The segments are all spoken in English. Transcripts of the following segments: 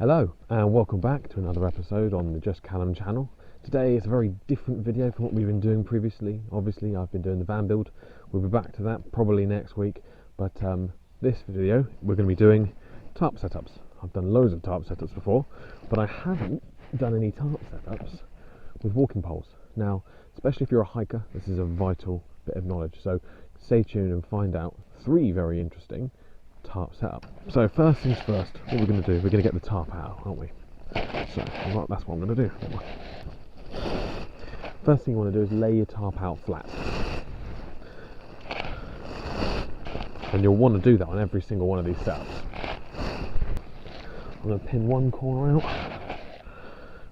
Hello and welcome back to another episode on the Just Callum channel. Today is a very different video from what we've been doing previously. Obviously I've been doing the van build. We'll be back to that probably next week, but this video we're going to be doing tarp setups. I've done loads of tarp setups before, but I haven't done any tarp setups with walking poles. Now, especially if you're a hiker, this is a vital bit of knowledge, so stay tuned and find out 3 very interesting tarp setup. So first things first, what we're going to do, we're going to get the tarp out, aren't we? So that's what I'm going to do. First thing you want to do is lay your tarp out flat, and you'll want to do that on every single one of these setups. I'm going to pin one corner out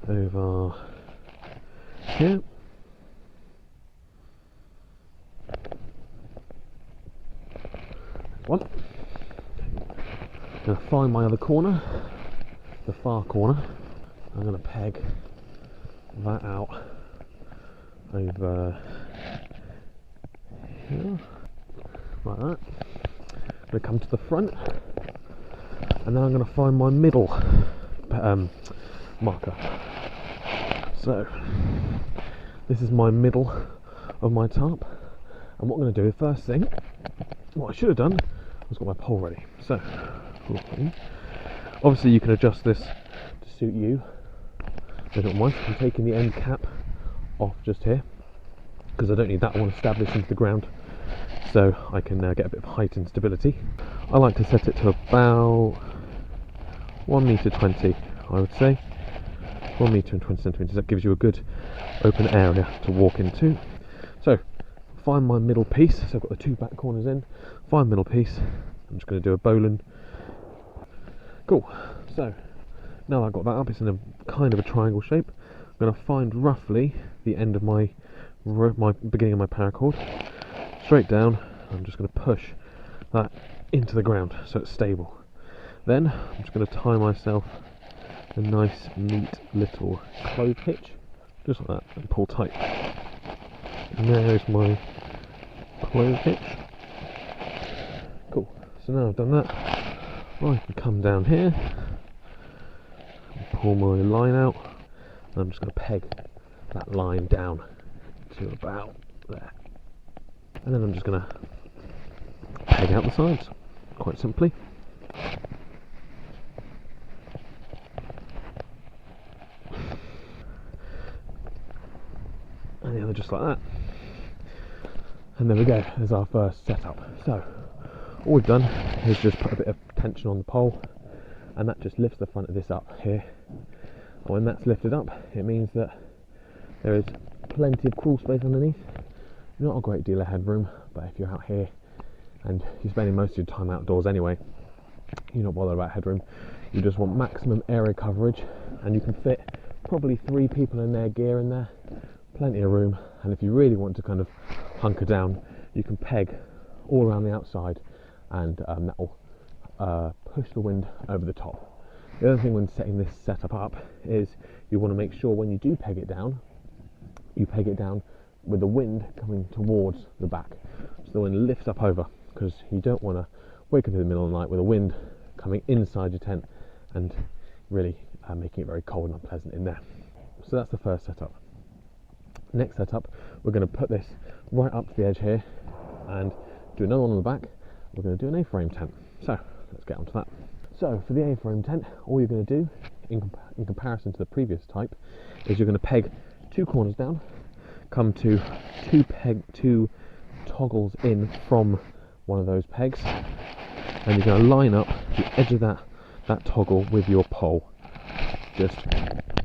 over here. One. I'm going to find my other corner, the far corner. I'm going to peg that out over here, like that. I'm going to come to the front, and then I'm going to find my middle marker. So this is my middle of my tarp, and what I'm going to do, the first thing, what I should have done was got my pole ready. So obviously you can adjust this to suit you. I don't mind. I'm taking the end cap off just here because I don't need that one established into the ground, so I can get a bit of height and stability. I like to set it to about 1.20 m, I would say 1.20 cm. That gives you a good open area to walk into. So find my middle piece. So I've got the 2 back corners in. Find middle piece. I'm just going to do a bowline. Cool. So now that I've got that up, it's in a kind of a triangle shape. I'm going to find roughly the end of my beginning of my paracord, straight down. I'm just going to push that into the ground so it's stable. Then I'm just going to tie myself a nice neat little clove hitch, just like that, and pull tight. And there's my clove hitch. Cool. So now I've done that, I can come down here, pull my line out, and I'm just going to peg that line down to about there. And then I'm just going to peg out the sides, quite simply. And the other just like that. And there we go, there's our first setup. So all we've done is just put a bit of tension on the pole, and that just lifts the front of this up here. And when that's lifted up, it means that there is plenty of crawl space underneath. Not a great deal of headroom, but if you're out here and you're spending most of your time outdoors anyway, you're not bothered about headroom. You just want maximum area coverage, and you can fit probably 3 people in their gear in there. Plenty of room, and if you really want to kind of hunker down, you can peg all around the outside, and that will push the wind over the top. The other thing when setting this setup up is you want to make sure when you do peg it down, you peg it down with the wind coming towards the back, so the wind lifts up over, because you don't want to wake up in the middle of the night with the wind coming inside your tent and really making it very cold and unpleasant in there. So that's the first setup. Next setup, we're going to put this right up to the edge here and do another one on the back. We're going to do an A-frame tent. So let's get onto that. So for the A-frame tent, all you're going to do in comparison to the previous type is you're going to peg 2 corners down, come to 2 toggles in from one of those pegs, and you're going to line up the edge of that toggle with your pole, just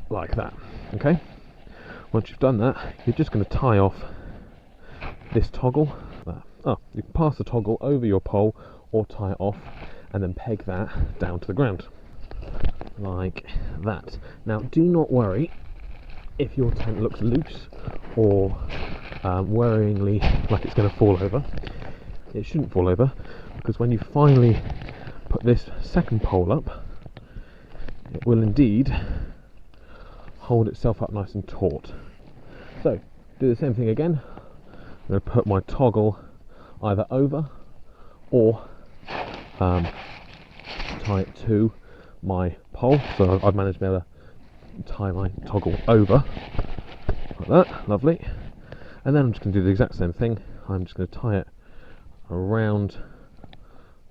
like that. Okay. Once you've done that, you're just going to tie off this toggle. You can pass the toggle over your pole or tie it off, and then peg that down to the ground like that. Now do not worry if your tent looks loose or worryingly like it's going to fall over. It shouldn't fall over, because when you finally put this second pole up, it will indeed hold itself up nice and taut. So do the same thing again. I'm going to put my toggle either over or tie it to my pole, so I've managed to be able to tie my toggle over like that, lovely. And then I'm just going to do the exact same thing. I'm just going to tie it around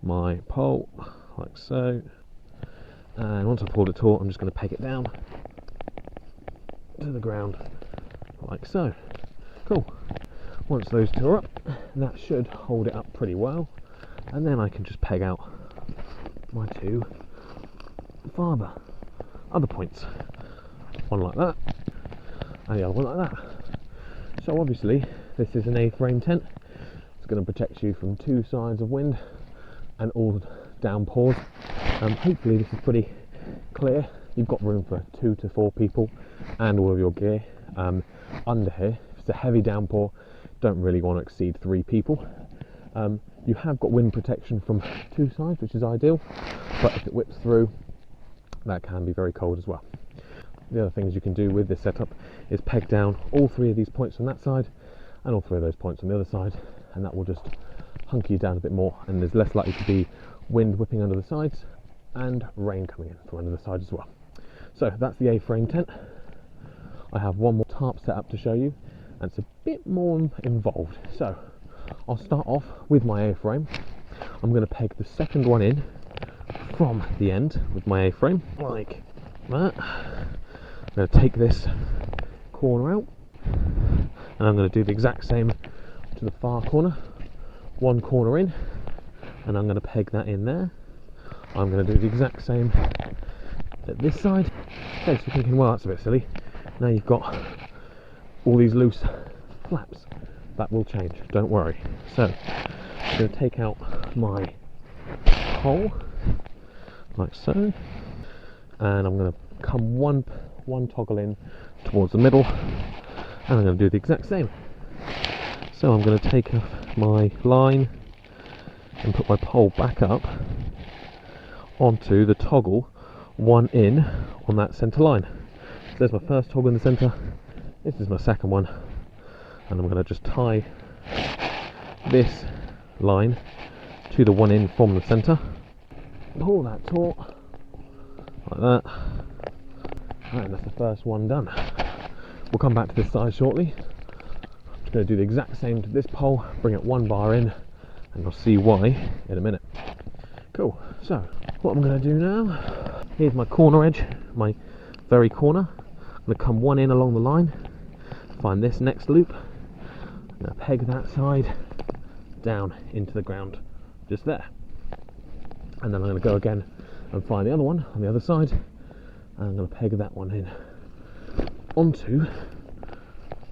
my pole like so, and once I pulled it taut, I'm just going to peg it down to the ground like so. Cool. Once those two are up, that should hold it up pretty well, and then I can just peg out my two other points, one like that and the other one like that. So obviously this is an A-frame tent. It's going to protect you from two sides of wind and all downpours. Hopefully this is pretty clear. You've got room for 2 to 4 people and all of your gear under here. If it's a heavy downpour, don't really want to exceed 3 people. You have got wind protection from 2 sides, which is ideal, but if it whips through, that can be very cold as well. The other things you can do with this setup is peg down all 3 of these points on that side and all 3 of those points on the other side, and that will just hunker you down a bit more, and there's less likely to be wind whipping under the sides and rain coming in from under the side as well. So that's the A-frame tent. I have one more tarp setup to show you, and it's a bit more involved. So I'll start off with my A-frame. I'm going to peg the second one in from the end with my A-frame like that. I'm going to take this corner out, and I'm going to do the exact same to the far corner. One corner in, and I'm going to peg that in there. I'm going to do the exact same at this side. Okay, so you're thinking, well, that's a bit silly. Now you've got all these loose flaps. That will change, don't worry. So I'm going to take out my pole like so, and I'm going to come one toggle in towards the middle, and I'm going to do the exact same. So I'm going to take off my line and put my pole back up onto the toggle one in on that centre line. So there's my first toggle in the centre, this is my second one, and I'm going to just tie this line to the one in from the centre, pull that taut like that, and that's the first one done. We'll come back to this side shortly. I'm just going to do the exact same to this pole, bring it one bar in, and you'll see why in a minute. Cool, so what I'm going to do now, here's my corner edge, my very corner. I'm going to come one in along the line, find this next loop, I'm going to peg that side down into the ground just there, and then I'm going to go again and find the other one on the other side, and I'm going to peg that one in onto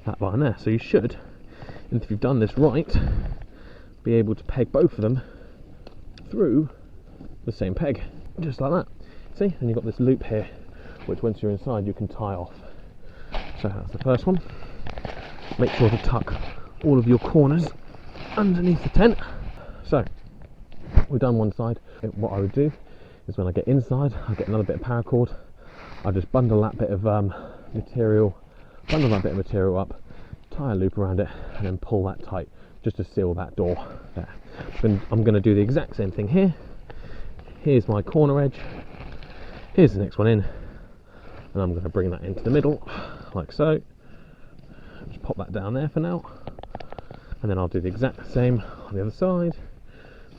that line there. So you should, if you've done this right, be able to peg both of them through the same peg, just like that. See, and you've got this loop here, which once you're inside you can tie off. So that's the first one. Make sure to tuck all of your corners underneath the tent. So we've done one side. What I would do is when I get inside, I get another bit of paracord. I just bundle that bit of material up, tie a loop around it, and then pull that tight just to seal that door there. Then I'm going to do the exact same thing here. Here's my corner edge, here's the next one in, and I'm going to bring that into the middle like so. Just pop that down there for now, and then I'll do the exact same on the other side,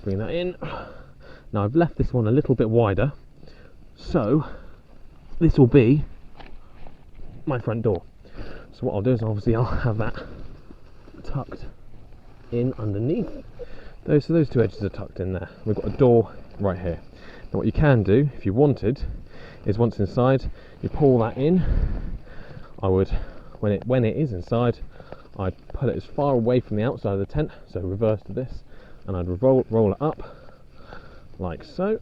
bring that in. Now I've left this one a little bit wider, so this will be my front door. So what I'll do is obviously I'll have that tucked in underneath. So those two edges are tucked in there. We've got a door right here. Now what you can do, if you wanted, is once inside, you pull that in. I would, when it is inside, I'd put it as far away from the outside of the tent, so reverse to this, and I'd roll it up like so,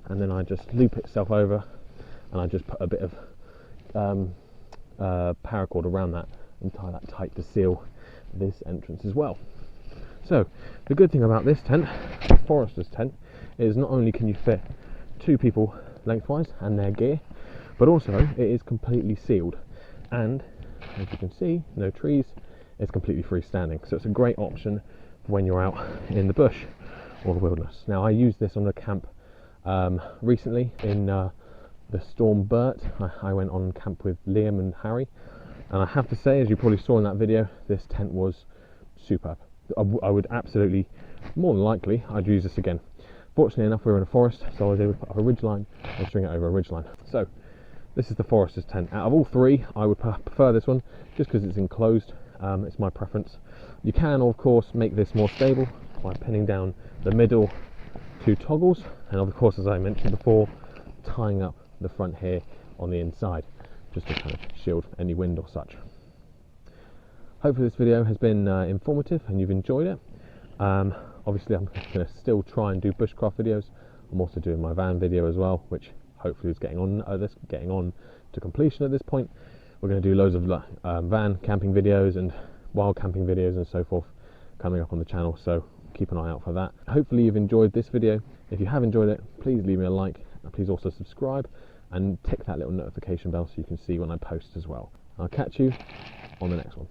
and then I just loop itself over, and I just put a bit of paracord around that and tie that tight to seal this entrance as well. So the good thing about this tent, Forester's tent, is not only can you fit 2 people lengthwise and their gear, but also it is completely sealed, and as you can see, no trees, it's completely freestanding, so it's a great option for when you're out in the bush or the wilderness. Now I used this on a camp Recently in the Storm Burt, I went on camp with Liam and Harry, and I have to say, as you probably saw in that video, this tent was superb. I would absolutely, more than likely, I'd use this again. Fortunately enough, we were in a forest, so I was able to put up a ridgeline and string it over a ridgeline. So this is the Forester's tent. Out of all three, I would prefer this one just because it's enclosed. It's my preference. You can, of course, make this more stable by pinning down the middle two toggles, and of course, as I mentioned before, tying up the front here on the inside just to kind of shield any wind or such. Hopefully this video has been informative and you've enjoyed it. Obviously I'm going to still try and do bushcraft videos. I'm also doing my van video as well, which hopefully is getting on to completion at this point. We're going to do loads of van camping videos and wild camping videos and so forth coming up on the channel, so keep an eye out for that. Hopefully you've enjoyed this video. If you have enjoyed it, please leave me a like, and please also subscribe and tick that little notification bell so you can see when I post as well. I'll catch you on the next one.